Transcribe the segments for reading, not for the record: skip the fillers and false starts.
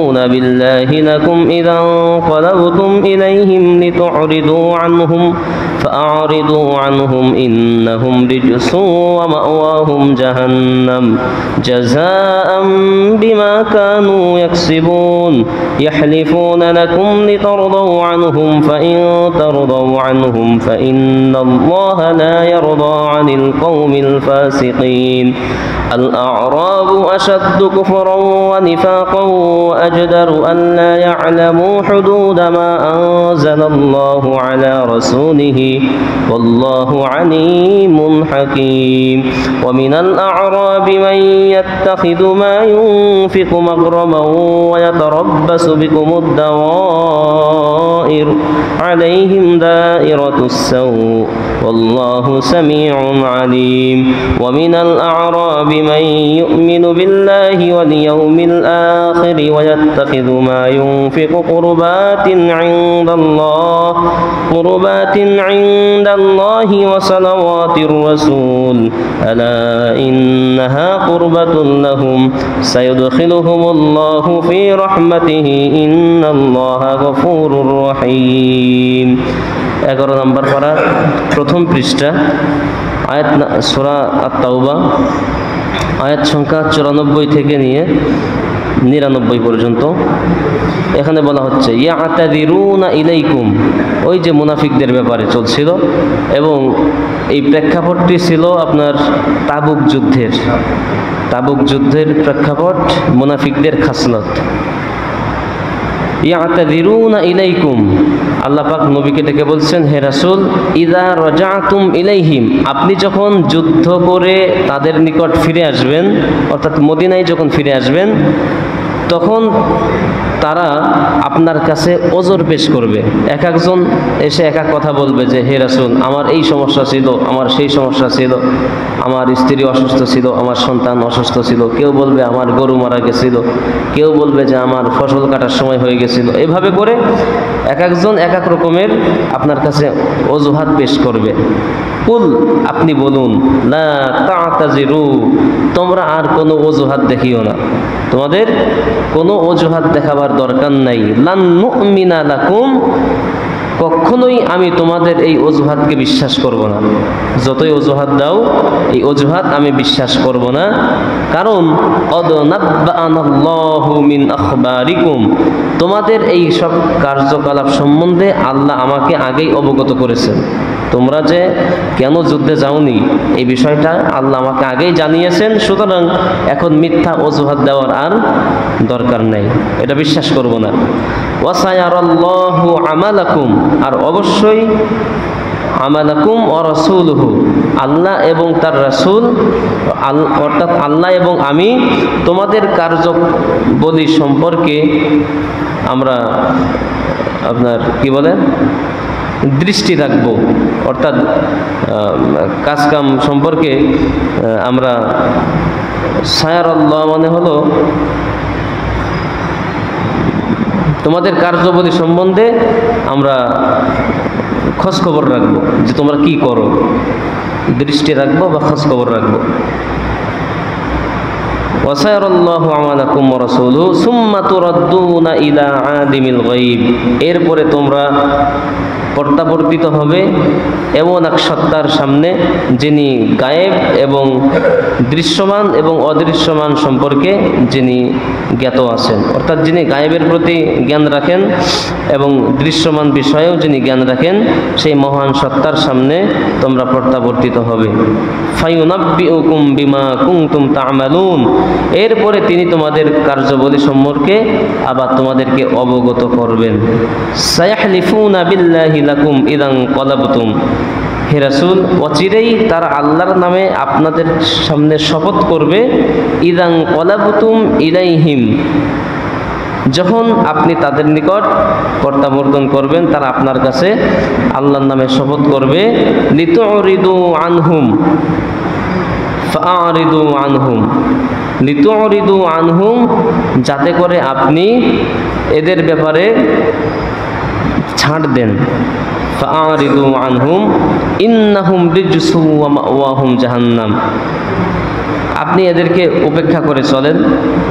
بالله لكم إذا انقلبتم إليهم لتعرضوا عنهم فأعرضوا عنهم إنهم رجس ومأواهم جهنم جزاء بما كانوا يكسبون يحلفون لكم لترضوا عنهم فإن ترضوا عنهم فإن الله لا يرضى عن القوم الفاسقين الأعراب أشد كفرا ونفاقا وأجدر أن لا يعلموا حدود ما أنزل الله على رسوله والله عليم حكيم ومن الأعراب من يتخذ ما ينفق مغرما ويتربص بكم الدوائر عليهم دائرة السوء والله سميع عليم ومن الأعراب من يؤمن بالله واليوم الآخر ويتخذ ما ينفق قربات عند الله وصلوات الرسول ألا إنها قربة لهم سيدخلهم الله في رحمته إن الله غفور رحيم 11 নম্বর পারা প্রথম পৃষ্ঠা আয়াত সূরা আত-তাওবা আয়াত সংখ্যা 94 থেকে নিয়ে 99 পর্যন্ত এখানে বলা হচ্ছে ইয়াতাদিরুনা ইলাইকুম ওই যে মুনাফিকদের ব্যাপারে চলছিল এবং এই প্রেক্ষাপটটি ছিল আপনার তাবুক যুদ্ধের প্রেক্ষাপট মুনাফিকদের খাসলত ইয়াতাদিরুনা ইলাইকুম আল্লাহ পাক নবীকে ডেকে বলছেন হে রাসূল ইযা রাজাতুম ইলাইহিম আপনি যখন যুদ্ধ করে তাদের নিকট ফিরে আসবেন অর্থাৎ মদিনায় যখন ফিরে আসবেন তখন তারা আপনার কাছে ওজর পেশ করবে এক একজন এসে এক এক কথা বলবে যে হে রাসূল আমার এই সমস্যা ছিল আমার সেই সমস্যা ছিল আমার স্ত্রী অসুস্থ ছিল আমার সন্তান অসুস্থ ছিল কেউ বলবে আমার গরু মারা গেছিল কেউ বলবে যে আমার ফসল কাটার সময় হয়ে গেছিল এভাবে করে এক একজন এক এক রকমের আপনার কাছে অজুহাত পেশ করবে কুল আপনি বলুন লা তা'তাজিরু তোমরা আর কোনো অজুহাত দেখিও না তোমাদের কোনো অজুহাত দেখাবার দরকার নাই লান নু'মিনা লাকুম কখনোই আমি তোমাদের এই অজুহাতকে বিশ্বাস করব না যতই অজুহাত দাও এই অজুহাত আমি বিশ্বাস করব না কারণ কদ নাব্বা'ানাল্লাহু মিন আখবারিকুম তোমাদের এই সব কার্যকলাপ সম্বন্ধে আল্লাহ আমাকে আগেই অবগত করেছেন তোমরা যে কেন যুদ্ধে যাওনি এই বিষয়টা আল্লাহ আমাকে আগেই জানিয়েছেন সুতরাং এখন মিথ্যা অজুহাত দেওয়ার আর দরকার নাই এটা বিশ্বাস করব না ওয়াসায়ারাল্লাহু আমালাকুম আর অবশ্যই আমালাকুম ওয়া রাসূলুহু আল্লাহ এবং তার রাসূল অর্থাৎ আল্লাহ এবং আমি তোমাদের কার্যবলী সম্পর্কে আমরা আপনার কি বলে দৃষ্টি রাখব অর্থাৎ কাজকাম সম্পর্কে আমরা সায়ারাল্লাহ মানে হলো তোমাদের কার্যবলী সম্বন্ধে আমরা খোঁজ খবর রাখবো যে তোমরা কি করো দৃষ্টি রাখবো বা খোঁজ খবর রাখবো ওয়াসায়ারাল্লাহু আমালাকুম ওয়া রাসূলুহু সুম্মা তুরাদ্দুনা ইলা আলিমিল গায়ব এরপরে তোমরা প্রত্যাবর্তিত হবে এমন এক সত্তার সামনে যিনি গায়েব এবং দৃশ্যমান এবং অদৃশ্যমান সম্পর্কে যিনি জ্ঞাত আছেন অর্থাৎ যিনি গায়েবের প্রতি জ্ঞান রাখেন এবং দৃশ্যমান বিষয়েও যিনি জ্ঞান রাখেন সেই মহান সত্তার সামনে তোমরা প্রত্যাবর্তিত হবে ফায়ুনাব্বিউকুম বিমা কুনতুম তা'মালুন এরপরে তিনি তোমাদের কার্যবলী সম্পর্কে আবার তোমাদেরকে অবগত করবেন সায়াহলিফুনা বিল্লাহি লাকুম ইদান কলাবতুম হে রাসূল অচিরেই তারা আল্লাহর নামে আপনাদের সামনে শপথ করবে ইদান কলাবতুম ইলাইহিম যখন আপনি তাদের নিকট প্রত্যাবর্তন করবেন তারা আপনার কাছে আল্লাহর নামে শপথ করবে লিতুরিদু আনহুম ফাআরিদু আনহুম লিতুরিদু আনহুম যাতে করে আপনি এদের ব্যাপারে ছাড় দেন ফাআরিদু আনহুম ইন্নাহুম রিজসু ওয়া মাওয়াহুম জাহান্নাম আপনি এদেরকে উপেক্ষা করে চলেন,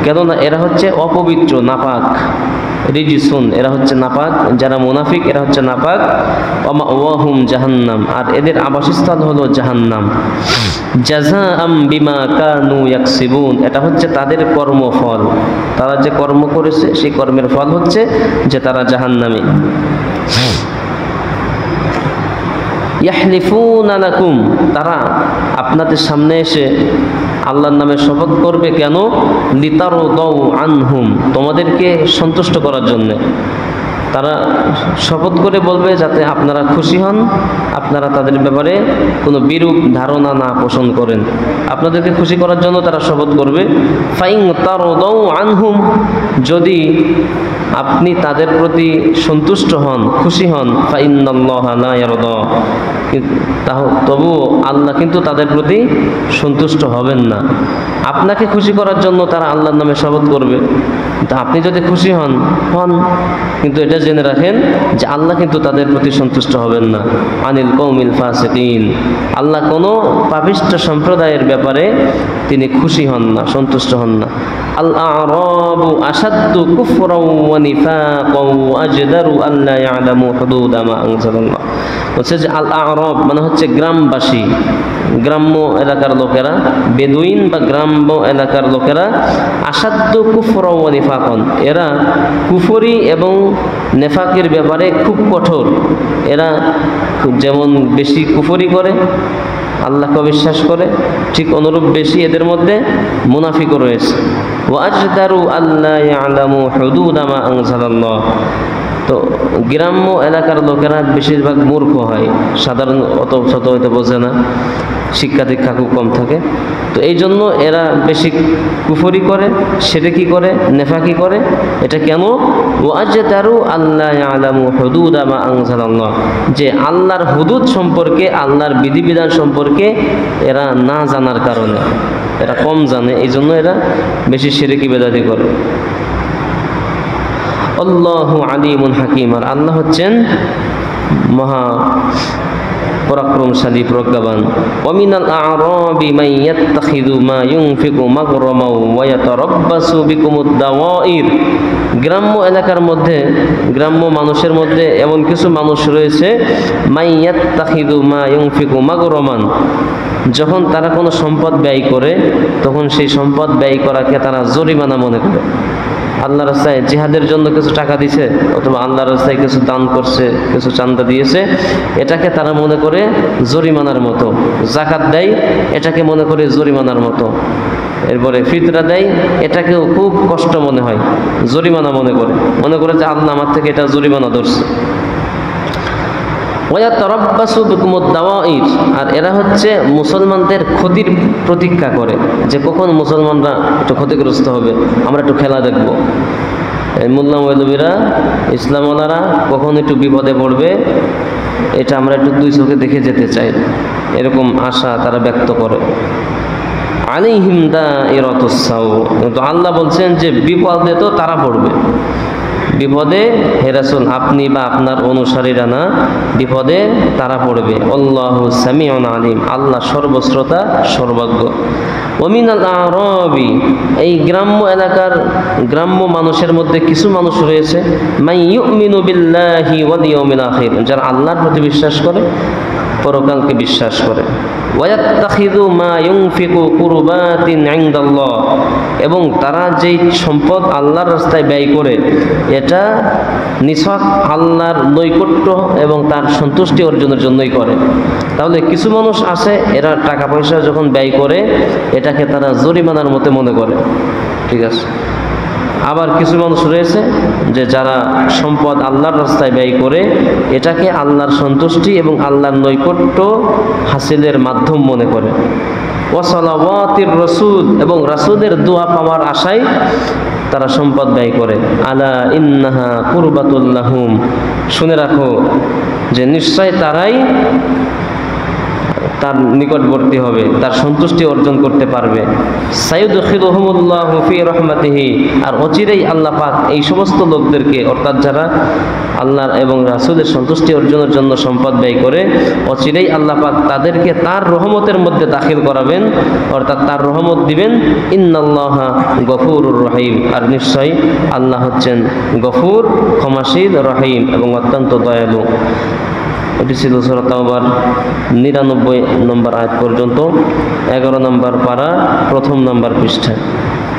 কেননা এরা হচ্ছে অপবিত্র, নাপাক। রিজিসুন, এরা হচ্ছে নাপাক। যারা মুনাফিক এরা হচ্ছে নাপাক। ওয়াহুম জাহান্নাম, আর এদের আবাসস্থল হলো জাহান্নাম। জাযাআম বিমা কানু ইয়াকসিবুন, এটা হচ্ছে তাদের কর্মফল। তারা যে কর্ম করেছে সেই কর্মের ফল হচ্ছে যে তারা জাহান্নামী। ইয়াহলিফুনা লাকুম, তারা আপনাদের সামনে এসে আল্লাহর নামে শপথ করবে। কেন? লিতারদাউ আনহুম, তোমাদেরকে সন্তুষ্ট করার জন্য। তারা শপথ করে বলবে যাতে আপনারা খুশি হন, আপনারা তাদের ব্যাপারে কোনো বিরূপ ধারণা না পোষণ করেন। আপনাদেরকে খুশি করার জন্য তারা শপথ করবে। ফাইন তারদাউ আনহুম, যদি আপনি তাদের প্রতি সন্তুষ্ট হন, খুশি হন, ফাইন্নাল্লাহা লা ইয়ারদা, তবুও আল্লাহ কিন্তু তাদের প্রতি সন্তুষ্ট হবেন না। আপনাকে খুশি করার জন্য তারা আল্লাহর নামে শপথ করবে, তা আপনি যদি খুশি হন, কিন্তু এটা জেনে রাখেন যে আল্লাহ কিন্তু তাদের প্রতি সন্তুষ্ট হবেন না। আনিল কওমিল ফাসিকিন, আল্লাহ কোনো পাপিষ্ঠ সম্প্রদায়ের ব্যাপারে তিনি খুশি হন না, সন্তুষ্ট হন না। আল আ'রাবু আশাদ্দু কুফরাও ওয়া নিফাকাও ওয়া আজদারু আল্লা ইয়ালামু হুদুদা মা আনজালাল্লাহ। বলছে যে আল আ'রাব মানে হচ্ছে গ্রামবাসী, গ্রাম্য এলাকার লোকেরা, বেদুইন বা গ্রাম্য এলাকার লোকেরা, আশাদ্দু কুফরা ওয়া নিফাকান, এরা কুফরি এবং নেফাকের ব্যাপারে খুব কঠোর। এরা যেমন বেশি কুফরি করে, আল্লাহকে অবিশ্বাস করে, ঠিক অনুরূপ বেশি এদের মধ্যে মুনাফিকও রয়েছে। ওয়া আজদারু আল্লা ইয়ালামু হুদুদা মা আনজালাল্লাহ। তো গ্রাম্য এলাকার লোকেরা বেশিরভাগ মূর্খ হয়, সাধারণ অত শত হয়তো বোঝে না, শিক্ষা দীক্ষা খুব কম থাকে। তো এই জন্য এরা বেশি কুফরি করে, শিরকি করে, নেফাকি করে। এটা কেন? ওয়াজদারু আল্লা ইয়ালামু হুদুদা মা আনজালাল্লাহ, যে আল্লাহর হুদুদ সম্পর্কে, আল্লাহর বিধিবিধান সম্পর্কে এরা না জানার কারণে, এরা কম জানে, এই জন্য এরা বেশি শিরকি বেদাতি করে। আল্লাহু আলিমুন হাকিম, আর আল্লাহ হচ্ছেন মহা পরাক্রমশালী, প্রজ্ঞাবান। ওয়ামিনাল আ'রাবি মান ইয়াত্তাখিযু মা ইউনফিকু মাগরামাও ওয়া ইয়াতারাব্বাসু বিকুমুদ দাওয়াইর, গ্রাম্য এলাকার মধ্যে, গ্রাম্য মানুষের মধ্যে এমন কিছু মানুষ রয়েছে, মান ইয়াত্তাখিযু মা ইউনফিকু মাগরামান, যখন তারা কোনো সম্পদ ব্যয় করে তখন সেই সম্পদ ব্যয় করাকে তারা জরিমানা মনে করে। আল্লাহ রাস্তায় জিহাদের জন্য কিছু টাকা দিছে, অথবা আল্লাহ রাস্তায় কিছু দান করছে, কিছু চান্দা দিয়েছে, এটাকে তারা মনে করে জরিমানার মতো। যাকাত দেয়, এটাকে মনে করে জরিমানার মতো। এরপরে ফিতরা দেয়, এটাকেও খুব কষ্ট মনে হয়, জরিমানা মনে করে যে আল্লাহ আমার থেকে এটা জরিমানা ধরছে। আর এরা হচ্ছে মুসলমানদের ক্ষতির প্রতীক্ষা করে, যে কখন মুসলমানরা একটু ক্ষতিগ্রস্ত হবে, আমরা একটু খেলা দেখব। এই মোল্লা মৌলবীরা, ইসলামওয়ালারা কখন একটু বিপদে পড়বে, এটা আমরা একটু দুই চোখে দেখে যেতে চাই, এরকম আশা তারা ব্যক্ত করে। আলাইহিম দাইরাতুস সাউ, কিন্তু আল্লাহ বলছেন যে বিপদে তো তারা পড়বে। বিপদে হে রাসূল আপনি বা আপনার অনুসারীরা না, বিপদে তারা পড়বে। আল্লাহু সামিউন আলিম, আল্লাহ সর্বশ্রোতা, সর্বজ্ঞ। ওয়ামিনাল আ'রাবি, এই গ্রাম্য এলাকার গ্রাম্য মানুষের মধ্যে কিছু মানুষ রয়েছে, মান ইউমিনু বিল্লাহি ওয়াল ইয়াউমিল আখির, যারা আল্লাহর প্রতি বিশ্বাস করে, পরকালকে বিশ্বাস করে। ওয়ায়াত্তাখিযু মা ইউনফিকু কুরবাতিন ইনদাল্লাহ, এবং তারা যেই সম্পদ আল্লাহর রাস্তায় ব্যয় করে এটা নিছক আল্লাহর নৈকট্য এবং তার সন্তুষ্টি অর্জনের জন্যই করে। তাহলে কিছু মানুষ আছে, এরা টাকা পয়সা যখন ব্যয় করে এটাকে তারা জরিমানার মতো মনে করে, ঠিক আছে। আবার কিছু মানুষ রয়েছে যে যারা সম্পদ আল্লাহর রাস্তায় ব্যয় করে এটাকে আল্লাহর সন্তুষ্টি এবং আল্লাহর নৈকট্য হাসিলের মাধ্যম মনে করে। ওয়াসালাওয়াতির রাসূল, এবং রাসূলের দোয়া পাওয়ার আশায় তারা সম্পদ ব্যয় করে। আলা ইন্নাহা কুরবাতুল লাহুম, শুনে রাখো যে নিশ্চয় তারাই তার নিকটবর্তী হবে, তার সন্তুষ্টি অর্জন করতে পারবে। সাইয়্যুদখিলুহুমুল্লাহু ফি রাহমাতিহি, আর অচিরেই আল্লাহ পাক এই সমস্ত লোকদেরকে, অর্থাৎ যারা আল্লাহর এবং রাসূলের সন্তুষ্টি অর্জনের জন্য সম্পদ ব্যয় করে, অচিরেই আল্লাহ পাক তাদেরকে তার রহমতের মধ্যে দাখিল করাবেন, অর্থাৎ তার রহমত দিবেন। ইন্নাল্লাহা গফুরুর রহিম, আর নিশ্চয়ই আল্লাহ হচ্ছেন গফুর, ক্ষমাশীল, রহিম এবং অত্যন্ত দয়ালু। এটি ছিল সূরা তাওবার 99 নম্বর আয়াত পর্যন্ত, 11 নম্বর পারা, প্রথম নম্বর পৃষ্ঠা।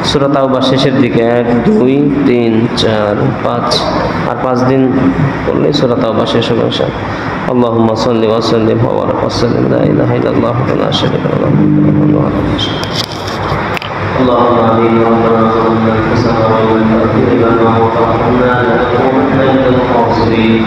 সূরা তাওবা শেষের দিকে 1, 2, 3, 4, 5 আর 5 দিন পড়লে সূরা তাওবা শেষ হবে ইনশাআল্লাহ। আল্লাহুম্মা সাল্লি ওয়া সাল্লিম ওয়া বারিক ওয়া সাল্লিম লা ইলাহা ইল্লাল্লাহু লা শারীকা লাহু اللهم آمين. ربنا ظلمنا أنفسنا وإن لم تغفر لنا وترحمنا لنكونن من الخاسرين.